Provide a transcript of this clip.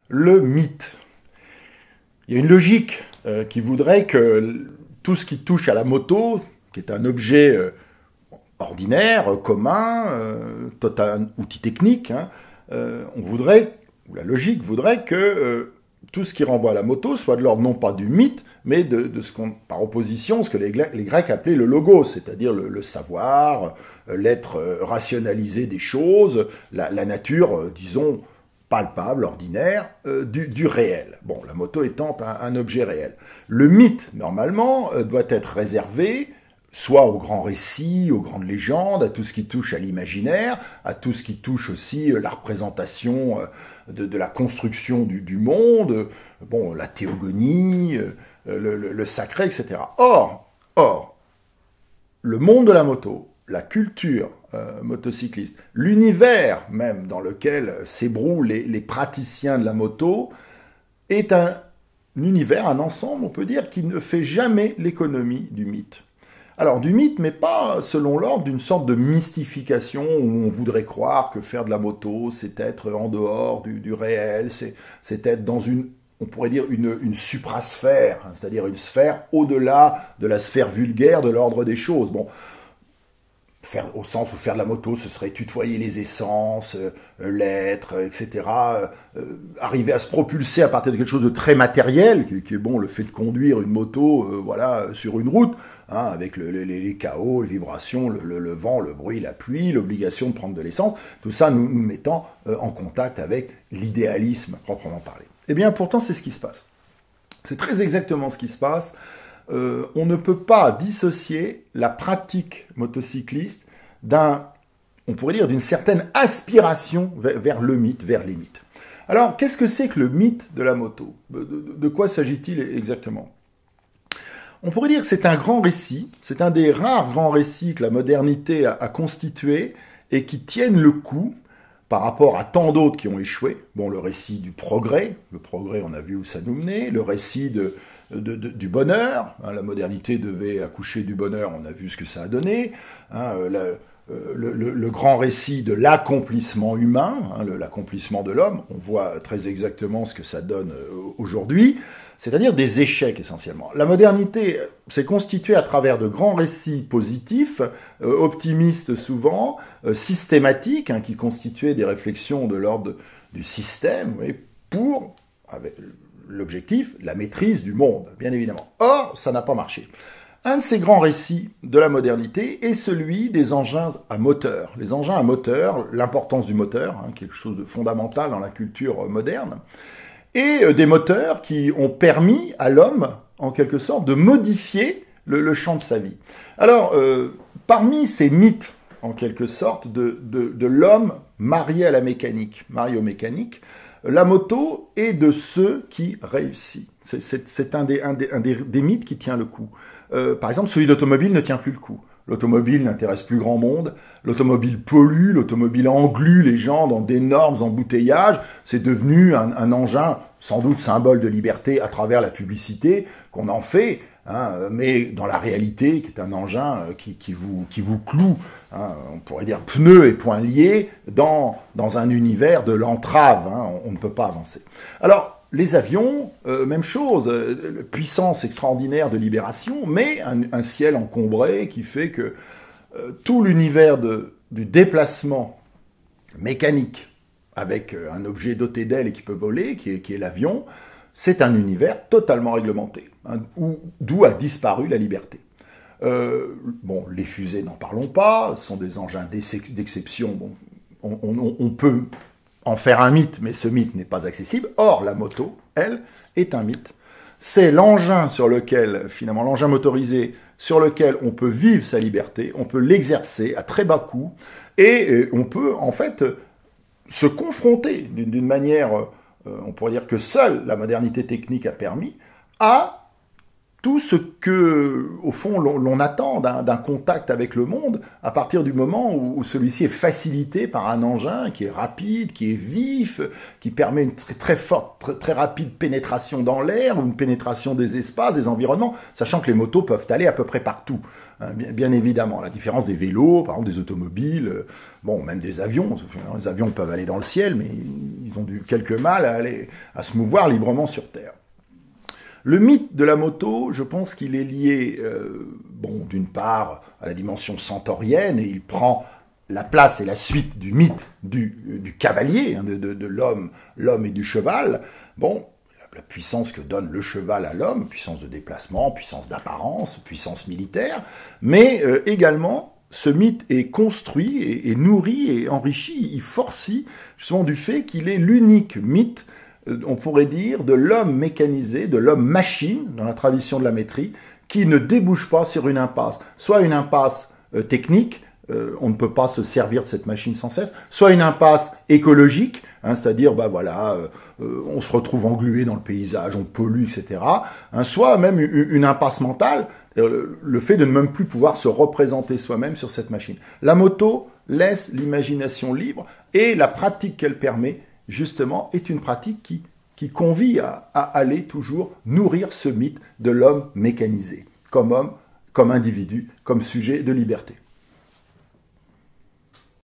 le mythe. Il y a une logique qui voudrait que tout ce qui touche à la moto, qui est un objet ordinaire, commun, un outil technique, hein, on voudrait, ou la logique voudrait que tout ce qui renvoie à la moto soit de l'ordre non pas du mythe, mais de ce qu'on, par opposition, ce que les Grecs appelaient le logos, c'est-à-dire le savoir, l'être rationalisé des choses, la nature, disons, palpable, ordinaire, du réel. Bon, la moto étant un objet réel. Le mythe, normalement, doit être réservé soit aux grands récits, aux grandes légendes, à tout ce qui touche à l'imaginaire, à tout ce qui touche aussi la représentation de la construction du monde, bon, la théogonie, le sacré, etc. Or, le monde de la moto, la culture motocycliste, l'univers même dans lequel s'ébrouent les praticiens de la moto, est un univers, un ensemble, on peut dire, qui ne fait jamais l'économie du mythe. Alors du mythe, mais pas selon l'ordre d'une sorte de mystification où on voudrait croire que faire de la moto, c'est être en dehors du réel, c'est être dans on pourrait dire une suprasphère, hein, c'est-à-dire une sphère au-delà de la sphère vulgaire de l'ordre des choses. Bon, au sens où faire de la moto, ce serait tutoyer les essences, l'être, etc. Arriver à se propulser à partir de quelque chose de très matériel, qui est bon, le fait de conduire une moto, voilà, sur une route, hein, avec les chaos, les vibrations, le vent, le bruit, la pluie, l'obligation de prendre de l'essence, tout ça nous mettant en contact avec l'idéalisme proprement parlé. Eh bien, pourtant, c'est ce qui se passe. C'est très exactement ce qui se passe. On ne peut pas dissocier la pratique motocycliste on pourrait dire, d'une certaine aspiration vers le mythe, vers les mythes. Alors, qu'est-ce que c'est que le mythe de la moto ? De quoi s'agit-il exactement ? On pourrait dire que c'est un grand récit, c'est un des rares grands récits que la modernité a constitué et qui tiennent le coup par rapport à tant d'autres qui ont échoué. Bon, le récit du progrès, on a vu où ça nous menait, le récit du bonheur, hein, la modernité devait accoucher du bonheur, on a vu ce que ça a donné, hein, le grand récit de l'accomplissement humain, hein, l'accomplissement de l'homme, on voit très exactement ce que ça donne aujourd'hui, c'est-à-dire des échecs essentiellement. La modernité s'est constituée à travers de grands récits positifs, optimistes souvent, systématiques, hein, qui constituaient des réflexions de l'ordre du système, oui, pour, avec l'objectif, la maîtrise du monde, bien évidemment. Or, ça n'a pas marché. Un de ces grands récits de la modernité est celui des engins à moteur. Les engins à moteur, l'importance du moteur, hein, quelque chose de fondamental dans la culture moderne, et des moteurs qui ont permis à l'homme, en quelque sorte, de modifier le champ de sa vie. Alors, parmi ces mythes, en quelque sorte, de l'homme marié à la mécanique, marié aux mécaniques, la moto est de ceux qui réussit. C'est un des mythes qui tient le coup. Par exemple, celui d'automobile ne tient plus le coup. L'automobile n'intéresse plus grand monde, l'automobile pollue, l'automobile englue les gens dans d'énormes embouteillages, c'est devenu un engin sans doute symbole de liberté à travers la publicité qu'on en fait, hein, mais dans la réalité, qui est un engin qui vous cloue, hein, on pourrait dire pneus et poings liés, dans un univers de l'entrave, hein, on ne peut pas avancer. Alors, les avions, même chose, puissance extraordinaire de libération, mais un ciel encombré qui fait que tout l'univers du déplacement mécanique avec un objet doté d'ailes et qui peut voler, qui est l'avion, c'est un univers totalement réglementé, hein, d'où a disparu la liberté. Bon, les fusées, n'en parlons pas, ce sont des engins d'exception, bon, on peut en faire un mythe, mais ce mythe n'est pas accessible. Or, la moto, elle, est un mythe. C'est l'engin sur lequel, finalement, l'engin motorisé sur lequel on peut vivre sa liberté, on peut l'exercer à très bas coût, et on peut, en fait, se confronter d'une manière, on pourrait dire que seule la modernité technique a permis, à tout ce que, au fond, l'on attend d'un contact avec le monde à partir du moment où celui-ci est facilité par un engin qui est rapide, qui est vif, qui permet une très forte, très rapide pénétration dans l'air ou une pénétration des espaces, des environnements, sachant que les motos peuvent aller à peu près partout. Bien évidemment, la différence des vélos, par exemple des automobiles, bon, même des avions. Les avions peuvent aller dans le ciel, mais ils ont eu quelques mal à se mouvoir librement sur Terre. Le mythe de la moto, je pense qu'il est lié, bon, d'une part à la dimension centaurienne, et il prend la place et la suite du mythe du cavalier, hein, de l'homme et du cheval. Bon, la puissance que donne le cheval à l'homme, puissance de déplacement, puissance d'apparence, puissance militaire, mais également, ce mythe est construit et nourri et enrichi, il forcit justement du fait qu'il est l'unique mythe, on pourrait dire, de l'homme mécanisé, de l'homme machine, dans la tradition de la métrie, qui ne débouche pas sur une impasse. Soit une impasse technique, on ne peut pas se servir de cette machine sans cesse, soit une impasse écologique, hein, c'est-à-dire, bah voilà, on se retrouve englué dans le paysage, on pollue, etc. Hein, soit même une impasse mentale, le fait de ne même plus pouvoir se représenter soi-même sur cette machine. La moto laisse l'imagination libre et la pratique qu'elle permet, justement, est une pratique qui convie à aller toujours nourrir ce mythe de l'homme mécanisé, comme homme, comme individu, comme sujet de liberté.